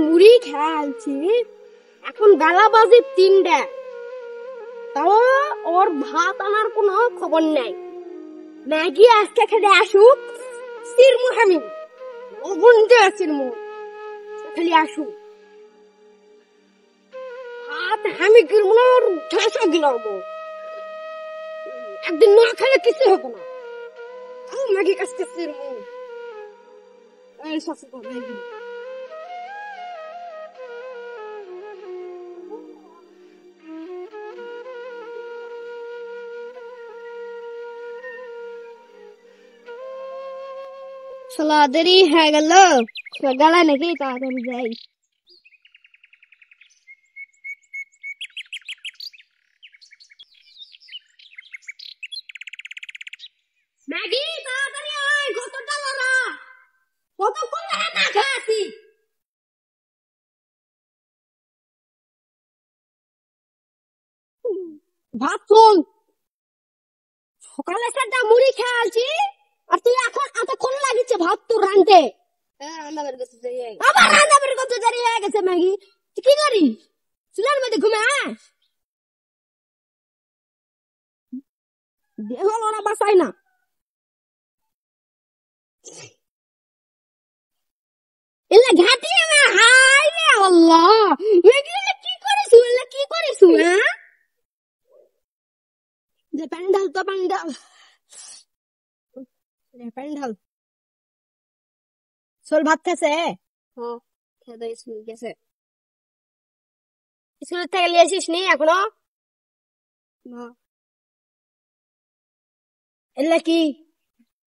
মুড়ি খেয়েছি, এখন বেলা বাজে 3টা, তাও ওর ভাত আনার কোনো খবর নাই। ম্যাগি আজকে খেলে আসুক, সিরমু আমি অবন্ধে সিরমু খালি আসুক। ভাত আমি গিলবো না, ঠাসা গিলাবো। একদিন না খেলে কিছু হবে না। ম্যাগি কাজকে সিরমু এই শাসু ম্যাগি। শালা দেরি হয়ে গেল, গেলে নাকি তাড়াতাড়ি যাই। ম্যাগি তাড়াতাড়ি আয়, কতটা লড়া, কতক্ষণ ধরে না খাচ্ছি। ভাত চল, সকালে একটা মুড়ি খেয়েছি, আর তুই এখন এতক্ষণ লাগিচ্ছে ভাত তোর রাঁধতে। আবার রান্না বের করতে দেরি হয়ে গেছে। ম্যাগি তুই কি করিস? চুলার মধ্যে ঘুমে আস, দেহ লড়া বাসায় না। এলে ঘাটি না, হাই রে আল্লাহ, ম্যাগি এলে কি করিস, এলে কি করিস? হ্যাঁ, যে পানি ঢাল তো, পানি ঢাল, পানি ঢাল। চল ভাত খাইছে? হ্যাঁ, খেয়ে স্কুল গেছে। স্কুল থেকে নিয়ে আসিস নি এখনো? না। এলে কি?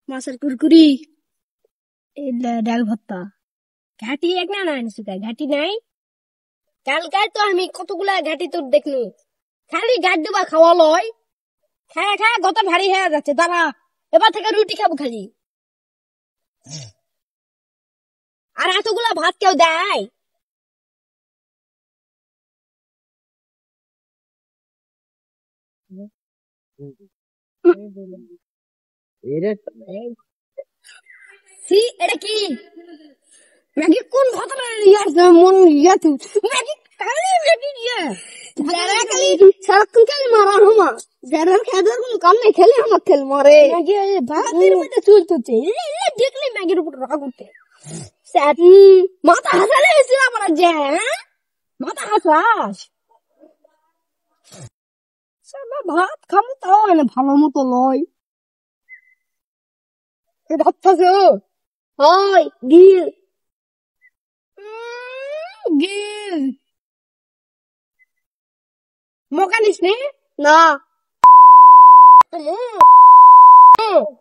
মাছের কুরকুরি, এলে ডাল ভর্তা। ঘাটি এক না নাই সুকাই, ঘাটি নাই। কালকে তো আমি কতগুলা ঘাটি তোর দেখনু, খালি গাছ দেবা খাওয়া লয়। খায় খায় গত ভারী হয়ে যাচ্ছে। দাঁড়া, এবার থেকে রুটি খাবো খালি। আর এতগুলা ভাত কেউ দেয়? এটা কি ম্যাগি? কোন ঘটনা মন ইয়াতু ম্যাগি, খালি ম্যাগি ইয়ে যারা খালি সারাক্ষণ খালি মারা হমা, যারা খেদার কোন কাম নাই, খেলে আমার খেল মারে। ম্যাগি ভাতের মধ্যে চুল তুলছে, দেখলে ম্যাগির উপর রাগ উঠে। মাথা হাসালে এসে আবার যায়, মাথা হাসাস। ভাত খাবো তাও না ভালো মতো লয়। ভাত খাসো? হয় গিল গিল মকানিস নে না।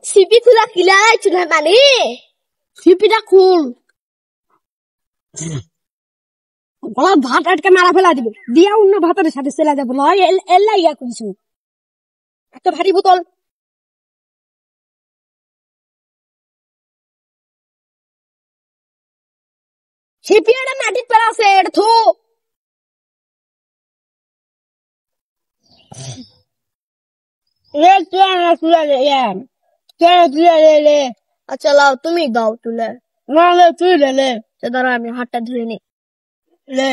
সিপি খুলা কিলাই চুলা পানি, সিপিটা খুল, গলা ভাত আটকে মারা ফেলা দিব, দিয়া অন্য ভাতের সাথে চলে যাবো। লয় এল্লা ইয়া করিস এত ভারী বোতল। সিপি এটা মাটির পেলা আছে, এটা থো। আচ্ছা লাও, তুমি দাও তুলে। না তুই লে, দাঁড়া আমি হাতটা ধুয়ে নি। লে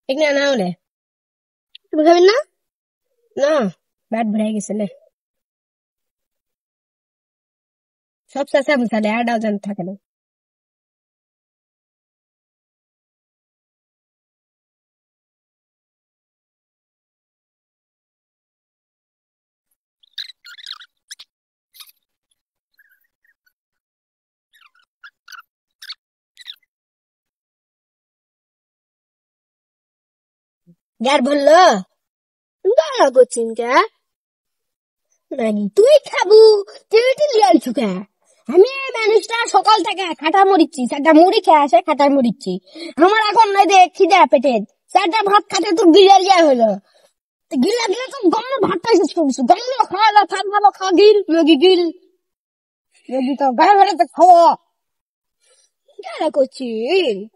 ঠিক না না হলে তুমি খাবেন না? না, ব্যাট ভরে গেছে লে, সব শেষে বুঝালে আর ডাও জান থাকে না। গার বললো গালা করছিন কে নানি তুই খাবু তুই লিয়ে আনছু কে আমি এই মানুষটা সকাল থেকে খাটা মরিচ্ছি চারটা মুড়ি খেয়ে আসে খাটা মরিচ্ছি আমার এখন নয় দেখ খিদে পেটে চারটা ভাত খাতে তো গিলা লিয়া হলো তো গিলা গিলা তো গম ভাতটা শেষ করছো গমলো খাওয়া থাক ভালো খা গিল ম্যাগি গিল ম্যাগি তো গায়ে ভরে তো খাওয়া গালা করছি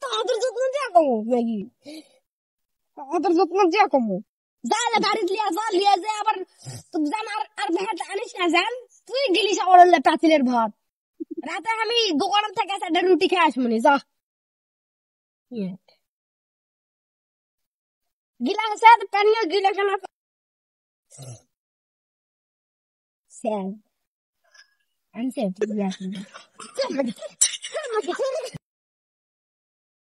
তাদের যত্ন দিয়া কমো ম্যাগি তাদের যত্ন দিয়া কমো যা গাড়ি লিয়া যা আবার তুই জান আর ভাত আনিস না জান তুই গেলিস আমার পাতিলের ভাত রাতে আমি দোকান থেকে একটা রুটি খেয়ে আসবো যা গিলা আছে পানিও গিলা খানা স্যার আনছে